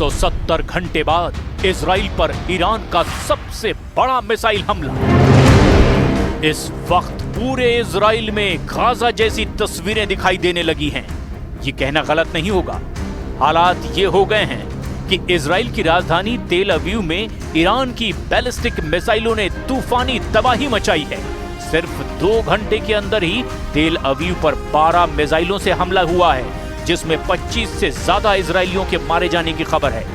170 घंटे बाद इजराइल पर ईरान का सबसे बड़ा मिसाइल हमला। इस वक्त पूरे इजराइल में गाजा जैसी तस्वीरें दिखाई देने लगी हैं। ये कहना गलत नहीं होगा, हालात ये हो गए हैं कि इजराइल की राजधानी तेल अवीव में ईरान की बैलिस्टिक मिसाइलों ने तूफानी तबाही मचाई है। सिर्फ 2 घंटे के अंदर ही तेल अवीव पर 12 मिसाइलों से हमला हुआ है, जिसमें 25 से ज्यादा इजरायलियों के मारे जाने की खबर है।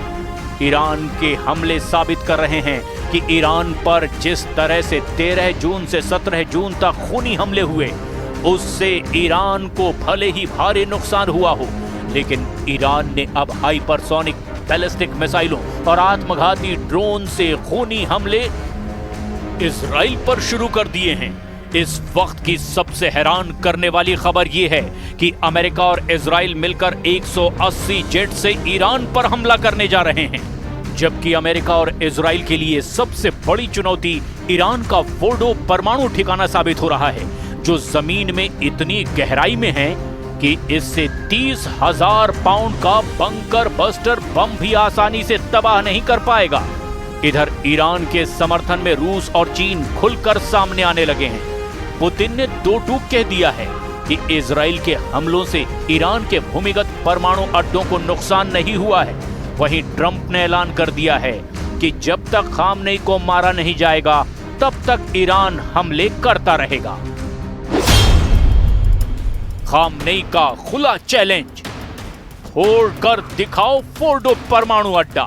ईरान के हमले साबित कर रहे हैं कि ईरान पर जिस तरह से 13 जून से 17 जून तक खूनी हमले हुए, उससे ईरान को भले ही भारी नुकसान हुआ हो, लेकिन ईरान ने अब हाइपरसोनिक बैलिस्टिक मिसाइलों और आत्मघाती ड्रोन से खूनी हमले इजराइल पर शुरू कर दिए हैं। इस वक्त की सबसे हैरान करने वाली खबर यह है कि अमेरिका और इजराइल मिलकर 180 जेट से ईरान पर हमला करने जा रहे हैं, जबकि अमेरिका और इजराइल के लिए सबसे बड़ी चुनौती ईरान का फोर्डो परमाणु ठिकाना साबित हो रहा है, जो जमीन में इतनी गहराई में है कि इससे 30,000 पाउंड का बंकर बस्टर बम भी आसानी से तबाह नहीं कर पाएगा। इधर ईरान के समर्थन में रूस और चीन खुलकर सामने आने लगे हैं। पुतिन ने 2 टूक कह दिया है कि इजराइल के हमलों से ईरान के भूमिगत परमाणु अड्डों को नुकसान नहीं हुआ है। वहीं ट्रंप ने ऐलान कर दिया है कि जब तक खामनेई को मारा नहीं जाएगा, तब तक ईरान हमले करता रहेगा। खामनेई का खुला चैलेंज, फोड़ कर दिखाओ फोर्डो परमाणु अड्डा।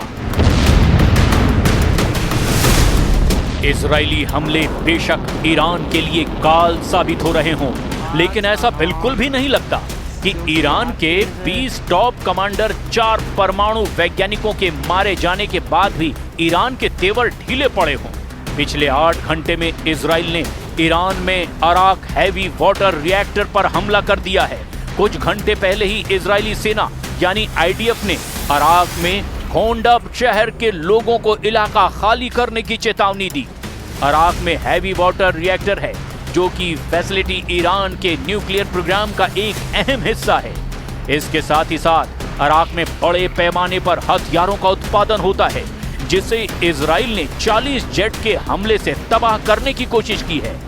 इजरायली हमले बेशक ईरान के लिए काल साबित हो रहे हों, लेकिन ऐसा बिल्कुल भी नहीं लगता कि ईरान के 20 टॉप कमांडर, 4 परमाणु वैज्ञानिकों के मारे जाने के बाद भी ईरान के तेवर ढीले पड़े हों। पिछले 8 घंटे में इजराइल ने ईरान में अराक हैवी वाटर रिएक्टर पर हमला कर दिया है। कुछ घंटे पहले ही इजरायली सेना यानी आईडीएफ ने अराक में होंडब शहर के लोगों को इलाका खाली करने की चेतावनी दी। अराक में हैवी वाटर रिएक्टर है, जो कि फैसिलिटी ईरान के न्यूक्लियर प्रोग्राम का एक अहम हिस्सा है। इसके साथ ही साथ अराक में बड़े पैमाने पर हथियारों का उत्पादन होता है, जिसे इजराइल ने 40 जेट के हमले से तबाह करने की कोशिश की है।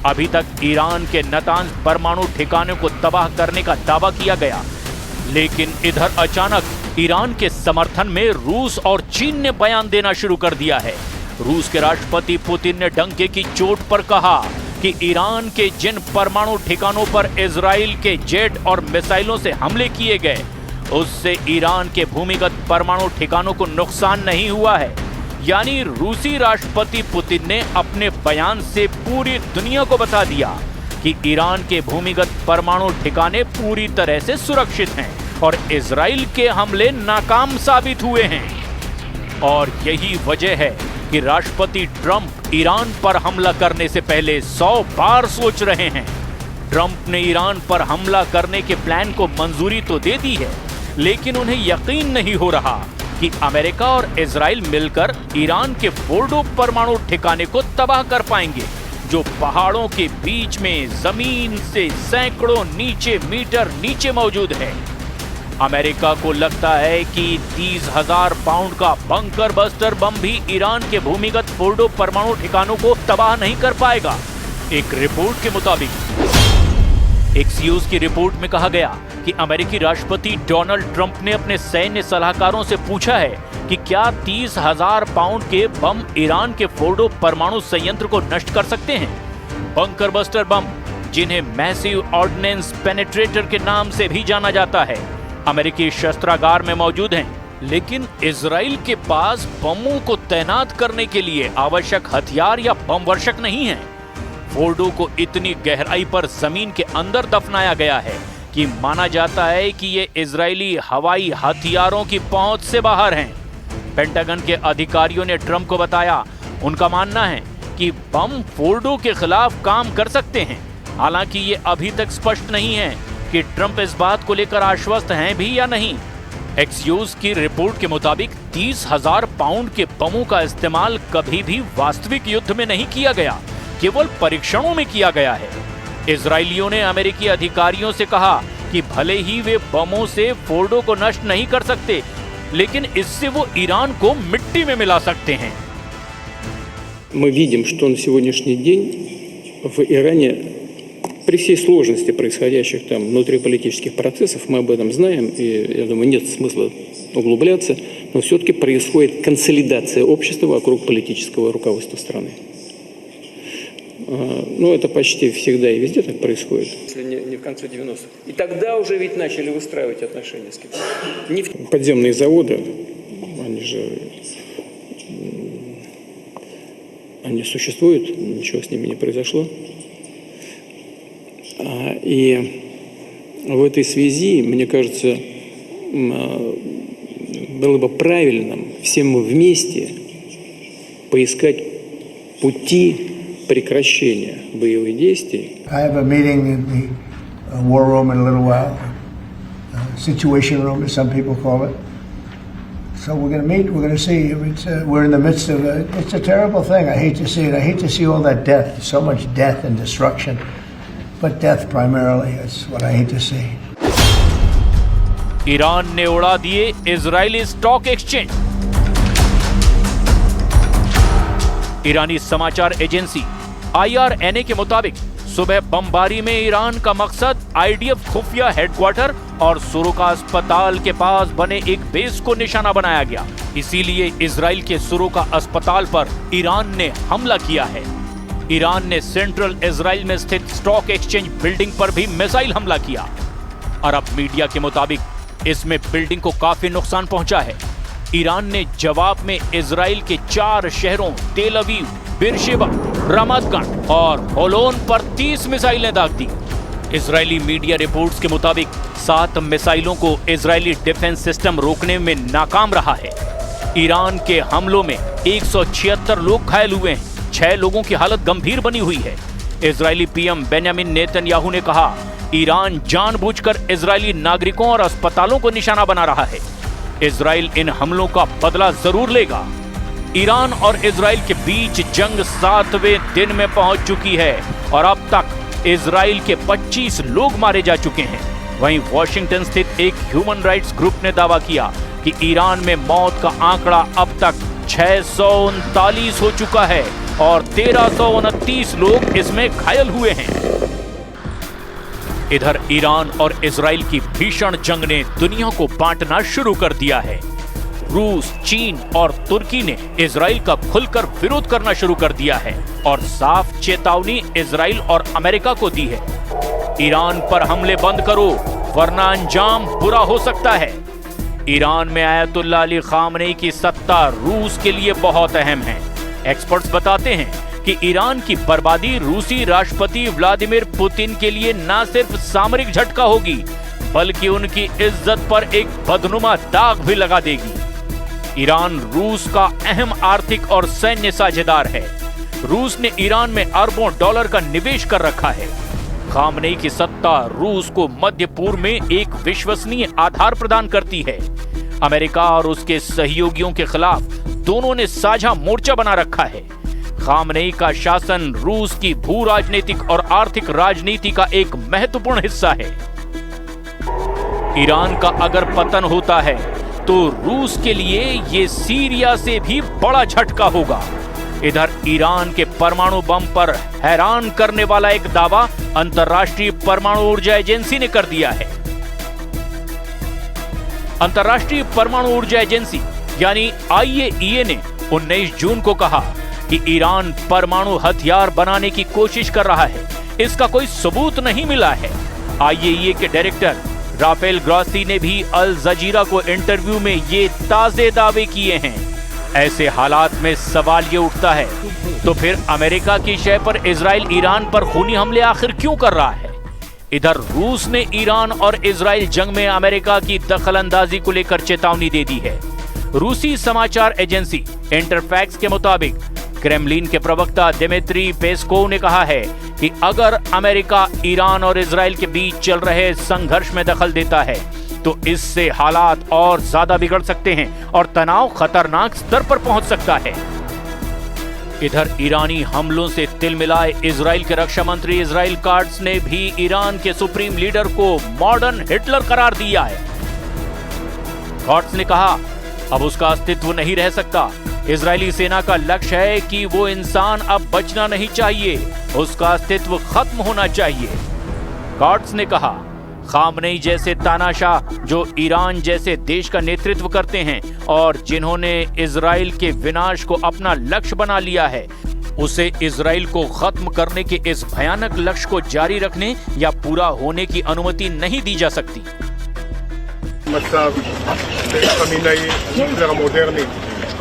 अभी तक ईरान के नातांज परमाणु ठिकाने को तबाह करने का दावा किया गया, लेकिन इधर अचानक ईरान के समर्थन में रूस और चीन ने बयान देना शुरू कर दिया है। रूस के राष्ट्रपति पुतिन ने डंके की चोट पर कहा कि ईरान के जिन परमाणु ठिकानों पर इजराइल के जेट और मिसाइलों से हमले किए गए, उससे ईरान के भूमिगत परमाणु ठिकानों को नुकसान नहीं हुआ है। यानी रूसी राष्ट्रपति पुतिन ने अपने बयान से पूरी दुनिया को बता दिया कि ईरान के भूमिगत परमाणु ठिकाने पूरी तरह से सुरक्षित हैं और इजराइल के हमले नाकाम साबित हुए हैं। और यही वजह है कि राष्ट्रपति ट्रंप ईरान पर हमला करने से पहले 100 बार सोच रहे हैं। ट्रंप ने ईरान पर हमला करने के प्लान को मंजूरी तो दे दी है, लेकिन उन्हें यकीन नहीं हो रहा कि अमेरिका और इजराइल मिलकर ईरान के फोर्डो परमाणु ठिकाने को तबाह कर पाएंगे, जो पहाड़ों के बीच में जमीन से सैकड़ों मीटर नीचे मौजूद है। अमेरिका को लगता है कि 30,000 पाउंड का बंकर बस्टर बम भी ईरान के भूमिगत फोर्डो परमाणु ठिकानों को तबाह नहीं कर पाएगा। एक रिपोर्ट के मुताबिक एक्सियोस की रिपोर्ट में कहा गया कि अमेरिकी राष्ट्रपति डोनाल्ड ट्रंप ने अपने सैन्य सलाहकारों से पूछा है कि क्या 30,000 पाउंड के बम ईरान के फोर्डो परमाणु संयंत्र को नष्ट कर सकते हैं। बंकर बस्टर बम, जिन्हें मैसिव ऑर्डिनेंस पेनेट्रेटर के नाम से भी जाना जाता है, अमेरिकी शस्त्रागार में मौजूद हैं, लेकिन इजराइल के पास बमों को तैनात करने के लिए आवश्यक हथियार या बम वर्षक नहीं है। फोर्डो को इतनी गहराई पर जमीन के अंदर दफनाया गया है कि माना जाता है कि ये इजरायली हवाई हथियारों की पहुंच से बाहर हैं। पेंटागन के अधिकारियों ने ट्रंप को बताया, उनका मानना है कि बम फोर्डो के खिलाफ काम कर सकते हैं। हालांकि ये अभी तक स्पष्ट नहीं है कि ट्रंप इस बात को लेकर आश्वस्त हैं भी या नहीं। एक्सियोस की रिपोर्ट के मुताबिक 30,000 पाउंड के बमों का इस्तेमाल कभी भी वास्तविक युद्ध में नहीं किया गया, केवल परीक्षणों में किया गया है। इजरायलियों ने अमेरिकी अधिकारियों से कहा कि भले ही वे बमों से फोर्डो को नष्ट नहीं कर सकते, लेकिन इससे वो ईरान को मिट्टी में मिला सकते हैं। Мы видим, что на сегодняшний день в Иране, при всей сложности происходящих там внутриполитических процессов, мы об этом знаем, и я думаю, нет смысла углубляться, но все-таки происходит консолидация общества вокруг политического руководства страны. Ну, это почти всегда и везде так происходит. Если не в конце 90-х. И тогда уже ведь начали выстраивать отношения с Китаем. Подземные заводы, они существуют, ничего с ними не произошло. И в этой связи, мне кажется, было бы правильным всем вместе поискать пути прекращения боевых действий. I have a meeting in the war room in a little while, situation room, as some people call it. So we're going to meet. We're going to see. We're in the midst of it's a terrible thing. I hate to see it. I hate to see all that death. So much death and destruction, but death primarily. That's what I hate to see. Iran ने उड़ा दिए Israeli stock exchange. ईरानी समाचार agency IRNA के मुताबिक सुबह बमबारी में Iran का मकसद IDF खुफिया हेडक्वार्टर और सुरुका अस्पताल के पास बने एक बेस को निशाना बनाया गया। इसीलिए इजराइल के सुरुका अस्पताल पर ईरान ने हमला किया है। ईरान ने सेंट्रल इजराइल में स्थित स्टॉक एक्सचेंज बिल्डिंग पर भी मिसाइल हमला किया। अरब मीडिया के मुताबिक इसमें बिल्डिंग को काफी नुकसान पहुंचा है। ईरान ने जवाब में इजराइल के 4 शहरों तेल अवीव, बेरशेबा, रमत गन और होलोन पर 30 मिसाइलें दाग दी। इजरायली मीडिया रिपोर्ट्स के मुताबिक 7 मिसाइलों को इजरायली डिफेंस सिस्टम रोकने में नाकाम रहा है। ईरान के हमलों में 176 लोग घायल हुए हैं। 6 लोगों की हालत गंभीर बनी हुई है। इजरायली पीएम बेंयामिन नेतन्याहू ने कहा, ईरान जानबूझकर इजरायली नागरिकों और अस्पतालों को निशाना बना रहा है। इजराइल इन हमलों का बदला जरूर लेगा। ईरान और इजराइल के बीच जंग 7वें दिन में पहुंच चुकी है और अब तक इजराइल के 25 लोग मारे जा चुके हैं। वहीं वॉशिंगटन स्थित एक ह्यूमन राइट्स ग्रुप ने दावा किया कि ईरान में मौत का आंकड़ा अब तक 639 हो चुका है और 1329 लोग इसमें घायल हुए हैं। इधर ईरान और इजराइल की भीषण जंग ने दुनिया को बांटना शुरू कर दिया है। रूस, चीन और तुर्की ने इजराइल का खुलकर विरोध करना शुरू कर दिया है और साफ चेतावनी इजराइल और अमेरिका को दी है। ईरान पर हमले बंद करो वरना अंजाम बुरा हो सकता है। ईरान में आयतुल्लाह अली खामनेई की सत्ता रूस के लिए बहुत अहम है। एक्सपर्ट्स बताते हैं कि ईरान की बर्बादी रूसी राष्ट्रपति व्लादिमीर पुतिन के लिए न सिर्फ सामरिक झटका होगी बल्कि उनकी इज्जत पर एक बदनुमा दाग भी लगा देगी। ईरान रूस का अहम आर्थिक और सैन्य साझेदार है। रूस ने ईरान में अरबों डॉलर का निवेश कर रखा है। खामनेई की सत्ता रूस को मध्य पूर्व में एक विश्वसनीय आधार प्रदान करती है। अमेरिका और उसके सहयोगियों के खिलाफ दोनों ने साझा मोर्चा बना रखा है। खामनेई का शासन रूस की भू राजनीतिक और आर्थिक राजनीति का एक महत्वपूर्ण हिस्सा है। ईरान का अगर पतन होता है तो रूस के लिए ये सीरिया से भी बड़ा झटका होगा। इधर ईरान के परमाणु बम पर हैरान करने वाला एक दावा अंतर्राष्ट्रीय परमाणु ऊर्जा एजेंसी ने कर दिया है। अंतर्राष्ट्रीय परमाणु ऊर्जा एजेंसी यानी IAEA ने 19 जून को कहा कि ईरान परमाणु हथियार बनाने की कोशिश कर रहा है। इसका कोई सबूत नहीं मिला है। IAEA के डायरेक्टर राफेल ग्रॉसी ने भी अल जजीरा को इंटरव्यू में ये ताजे दावे किए हैं। ऐसे हालात में सवाल ये उठता है तो फिर अमेरिका की शय पर इजराइल ईरान पर खूनी हमले आखिर क्यों कर रहा है? इधर रूस ने ईरान और इजराइल जंग में अमेरिका की दखलंदाजी को लेकर चेतावनी दे दी है। रूसी समाचार एजेंसी इंटरफैक्स के मुताबिक क्रेमलिन के प्रवक्ता दिमित्री पेस्कोव ने कहा है कि अगर अमेरिका ईरान और इजराइल के बीच चल रहे संघर्ष में दखल देता है तो इससे हालात और ज्यादा बिगड़ सकते हैं और तनाव खतरनाक स्तर पर पहुंच सकता है। इधर ईरानी हमलों से तिलमिलाए इजराइल के रक्षा मंत्री इजराइल काट्ज ने भी ईरान के सुप्रीम लीडर को मॉडर्न हिटलर करार दिया है। काट्ज ने कहा अब उसका अस्तित्व नहीं रह सकता। इजरायली सेना का लक्ष्य है कि वो इंसान अब बचना नहीं चाहिए, उसका अस्तित्व खत्म होना चाहिए। कॉट्स ने कहा, खामनेई जैसे तानाशाह जो ईरान जैसे देश का नेतृत्व करते हैं और जिन्होंने इजराइल के विनाश को अपना लक्ष्य बना लिया है, उसे इजराइल को खत्म करने के इस भयानक लक्ष्य को जारी रखने या पूरा होने की अनुमति नहीं दी जा सकती। מצב חמינאי, היטלר המודרני,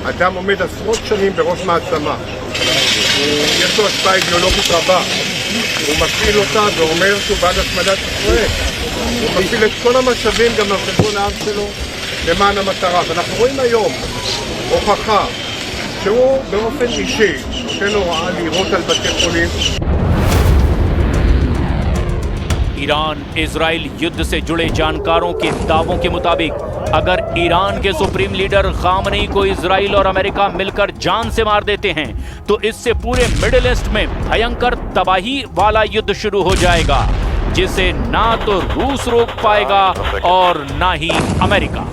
אדם עומד עשרות שנים בראש מעצמה, יש לו השפעה אידיאולוגית רבה, הוא מפעיל אותה ואומר שהוא בעד השמדת ישראל, הוא מפעיל את כל המשאבים גם על חשבון העם שלו למען המטרה, ואנחנו רואים היום הוכחה שהוא באופן אישי נותן הוראה לירות על בתי חולים. ईरान इजराइल युद्ध से जुड़े जानकारों के दावों के मुताबिक अगर ईरान के सुप्रीम लीडर खामनेई को इजराइल और अमेरिका मिलकर जान से मार देते हैं तो इससे पूरे मिडिल ईस्ट में भयंकर तबाही वाला युद्ध शुरू हो जाएगा, जिसे ना तो रूस रोक पाएगा और ना ही अमेरिका।